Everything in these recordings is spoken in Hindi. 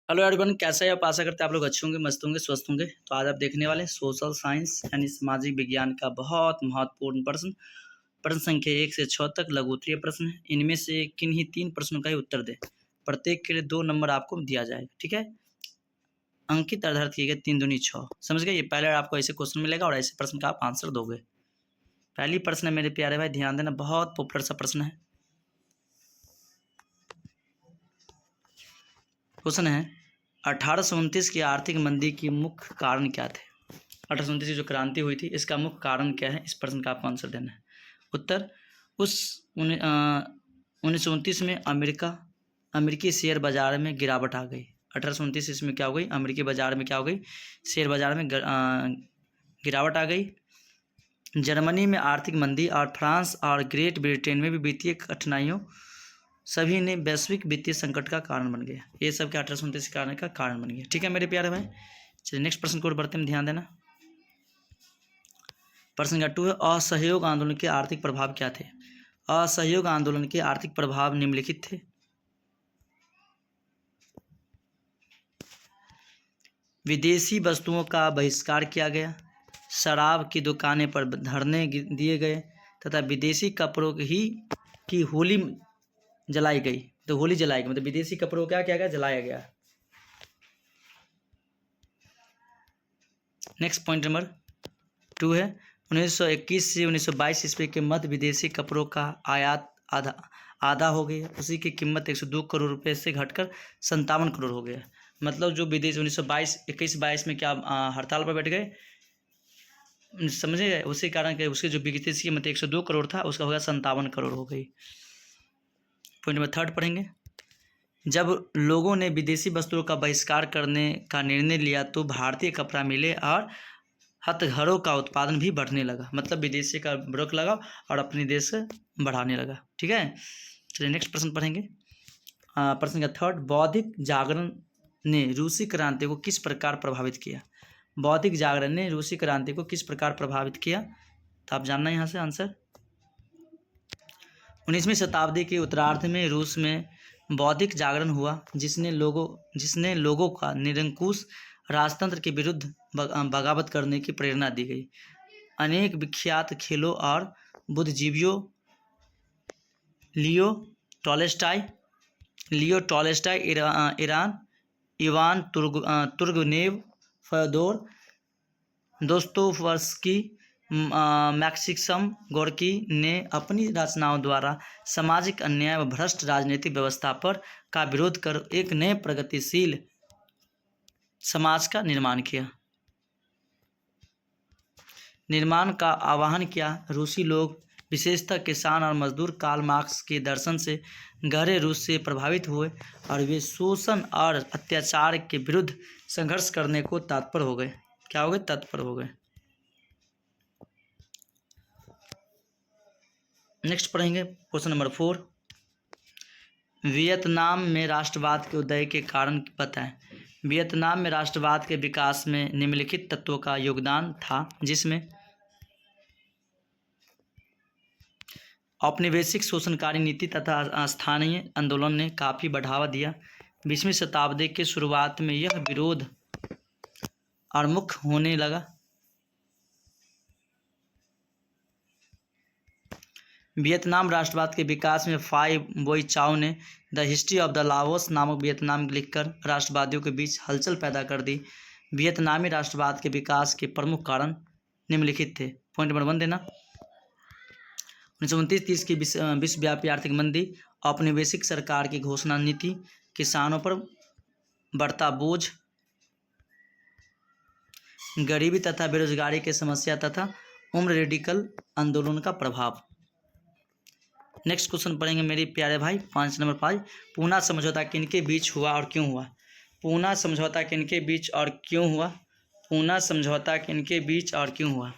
हेलो एवरीवन, कैसे हैं आप? आशा करते हैं आप लोग अच्छे होंगे, मस्त होंगे, स्वस्थ होंगे। तो आज आप देखने वाले हैं सोशल साइंस यानी सामाजिक विज्ञान का बहुत महत्वपूर्ण प्रश्न। प्रश्न संख्या 1 से 6 तक लघु उत्तरीय प्रश्न है। इनमें से किन्हीं 3 प्रश्नों का ही उत्तर दें। प्रत्येक के लिए 2 नंबर आपको दिया जाएगा, ठीक है। अंकित आधारित किए गए 3 दूनी 6, समझ गए। ये पहले आपको ऐसे क्वेश्चन मिलेगा और ऐसे प्रश्न का आप आंसर दोगे। पहली प्रश्न है मेरे प्यारे भाई, ध्यान देना, बहुत पॉपुलर सा प्रश्न है। क्वेश्चन है 1829 की आर्थिक मंदी की मुख्य कारण क्या थे। 1829 की जो क्रांति हुई थी इसका मुख्य कारण क्या है, इस प्रश्न का आपको आंसर देना है। उत्तर, उस 1929 में अमेरिकी शेयर बाजार में गिरावट आ गई। 1829 इसमें क्या हो गई, अमेरिकी बाजार में क्या हो गई, शेयर बाजार में गिरावट आ गई। जर्मनी में आर्थिक मंदी और फ्रांस और ग्रेट ब्रिटेन में भी वित्तीय कठिनाइयों सभी ने वैश्विक वित्तीय संकट का कारण बन गया। ये सब क्या 1829 कारण का कारण बन गया, ठीक है मेरे प्यारे भाई। चलिए नेक्स्ट प्रश्न को बढ़ते हैं, ध्यान देना। प्रश्न नंबर 2 है, असहयोग आंदोलन के आर्थिक प्रभाव क्या थे। असहयोग आंदोलन के आर्थिक प्रभाव निम्नलिखित थे। विदेशी वस्तुओं का बहिष्कार किया गया, शराब की दुकानें पर धरने दिए गए तथा विदेशी कपड़ों की होली जलाई गई। तो होली जलाई गई मतलब विदेशी कपड़ों को क्या किया गया, जलाया गया। नेक्स्ट पॉइंट नंबर 2 है, 1921 से 1922 ईस्वी के मध्य विदेशी कपड़ों का आयात आधा हो गया। उसी की कीमत 102 करोड़ रुपए से घटकर 57 करोड़ हो गया। मतलब जो विदेश 1921-22 में क्या हड़ताल पर बैठ गए, समझे। उसी कारण के उसकी जो विदेशी कीमत 102 करोड़ था उसका हो गया 57 करोड़ हो गई। पॉइंट नंबर 3 पढ़ेंगे। जब लोगों ने विदेशी वस्तुओं का बहिष्कार करने का निर्णय लिया तो भारतीय कपड़ा मिले और हथकरघों का उत्पादन भी बढ़ने लगा। मतलब विदेशी का ब्रोक लगा और अपने देश से बढ़ाने लगा, ठीक है। चलिए नेक्स्ट प्रश्न पढ़ेंगे। प्रश्न का 3, बौद्धिक जागरण ने रूसी क्रांति को किस प्रकार प्रभावित किया। बौद्धिक जागरण ने रूसी क्रांति को किस प्रकार प्रभावित किया, तो आप जानना यहाँ से आंसर। 19वीं शताब्दी के उत्तरार्ध में रूस में बौद्धिक जागरण हुआ, जिसने लोगों का निरंकुश राजतंत्र के विरुद्ध बगावत करने की प्रेरणा दी गई। अनेक विख्यात खेलों और बुद्धिजीवियों Leo Tolstoy, Ivan Turgenev, Fyodor Dostoevsky, Maxim Gorky ने अपनी रचनाओं द्वारा सामाजिक अन्याय व भ्रष्ट राजनीतिक व्यवस्था का विरोध कर एक नए प्रगतिशील समाज का निर्माण का आह्वान किया। रूसी लोग विशेषतः किसान और मजदूर कार्ल मार्क्स के दर्शन से गहरे रूप से प्रभावित हुए और वे शोषण और अत्याचार के विरुद्ध संघर्ष करने को तत्पर हो गए। क्या हो गए, तत्पर हो गए। नेक्स्ट पढ़ेंगे क्वेश्चन नंबर 4, वियतनाम में राष्ट्रवाद के उदय के कारण बताएं। वियतनाम में राष्ट्रवाद के विकास में निम्नलिखित तत्वों का योगदान था, जिसमें औपनिवेशिक शोषणकारी नीति तथा स्थानीय आंदोलन ने काफ़ी बढ़ावा दिया। 20वीं शताब्दी के शुरुआत में यह विरोध और मुख्य होने लगा। वियतनाम राष्ट्रवाद के विकास में फाई बोई चाओ ने the history of the Laos नामक वियतनाम लिखकर राष्ट्रवादियों के बीच हलचल पैदा कर दी। वियतनामी राष्ट्रवाद के विकास के प्रमुख कारण निम्नलिखित थे। पॉइंट नंबर 1 देना। 1929-30 की विश्वव्यापी आर्थिक मंदी, औपनिवेशिक सरकार की घोषणा नीति, किसानों पर बढ़ता बोझ, गरीबी तथा बेरोजगारी की समस्या तथा उम्र रेडिकल आंदोलन का प्रभाव। नेक्स्ट क्वेश्चन पढ़ेंगे मेरे प्यारे भाई, 5 नंबर 5, पूना समझौता किनके बीच हुआ और क्यों हुआ। पूना समझौता किनके बीच और क्यों हुआ। पूना समझौता किनके बीच और क्यों हुआ।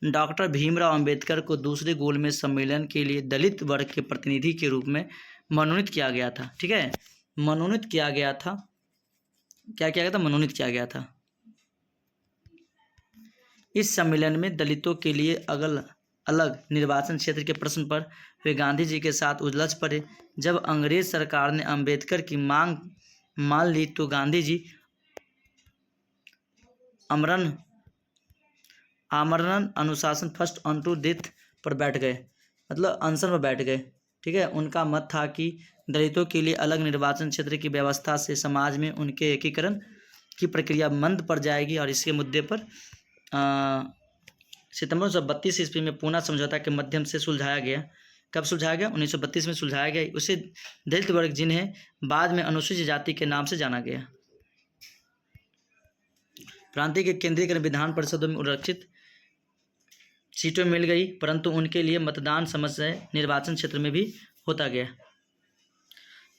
डॉक्टर भीमराव अंबेडकर को दूसरे गोलमेज सम्मेलन के लिए दलित वर्ग के प्रतिनिधि के रूप में मनोनीत किया गया था, ठीक है। मनोनीत किया गया था, क्या किया गया था, मनोनीत किया गया था। इस सम्मेलन में दलितों के लिए अलग निर्वाचन क्षेत्र के प्रश्न पर वे गांधी जी के साथ उलझ पड़े। जब अंग्रेज सरकार ने अंबेडकर की मांग मान ली तो गांधी जी आमरण अनुशासन फर्स्ट ऑन टू डेथ पर बैठ गए, मतलब अनशन पर बैठ गए। ठीक है, उनका मत था कि दलितों के लिए अलग निर्वाचन क्षेत्र की व्यवस्था से समाज में उनके एकीकरण की प्रक्रिया मंद पड़ जाएगी, और इसके मुद्दे पर सितंबर 1932 ईस्वी में पूना समझौता के माध्यम से सुलझाया गया। कब सुलझाया गया? 1932 में सुलझाया गया। उसे दलित वर्ग, जिन्हें बाद में अनुसूचित जाति के नाम से जाना गया। प्रांतीय के केंद्रीकरण, विधान परिषदों में उल्लिखित सीटें मिल गई, परंतु उनके लिए मतदान समस्या निर्वाचन क्षेत्र में भी होता गया।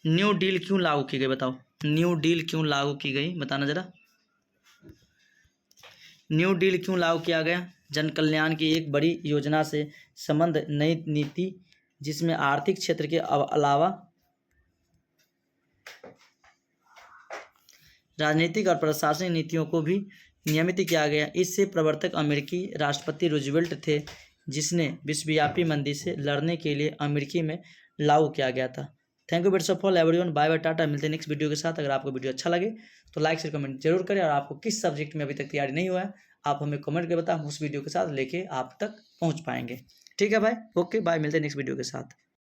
न्यू डील क्यों लागू की गई? बताओ, न्यू डील क्यों लागू की गई, बताना जरा। न्यू डील क्यों लागू किया गया? जन कल्याण की एक बड़ी योजना से संबंध, नई नीति जिसमें आर्थिक क्षेत्र के अलावा राजनीतिक और प्रशासनिक नीतियों को भी नियमित किया गया। इससे प्रवर्तक अमेरिकी राष्ट्रपति रूजवेल्ट थे, जिसने विश्वव्यापी मंदी से लड़ने के लिए अमेरिकी में लागू किया गया था। Thank you bets of all everyone, bye bye, tata. मिलते हैं नेक्स्ट वीडियो के साथ। अगर आपको वीडियो अच्छा लगे तो लाइक शेयर कमेंट जरूर करें, और आपको किस सब्जेक्ट में अभी तक तैयारी नहीं हुआ है आप हमें कमेंट करके बताएं, हम उस वीडियो के साथ लेके आप तक पहुँच पाएंगे। ठीक है भाई, ओके बाय, मिलते हैं नेक्स्ट वीडियो के साथ।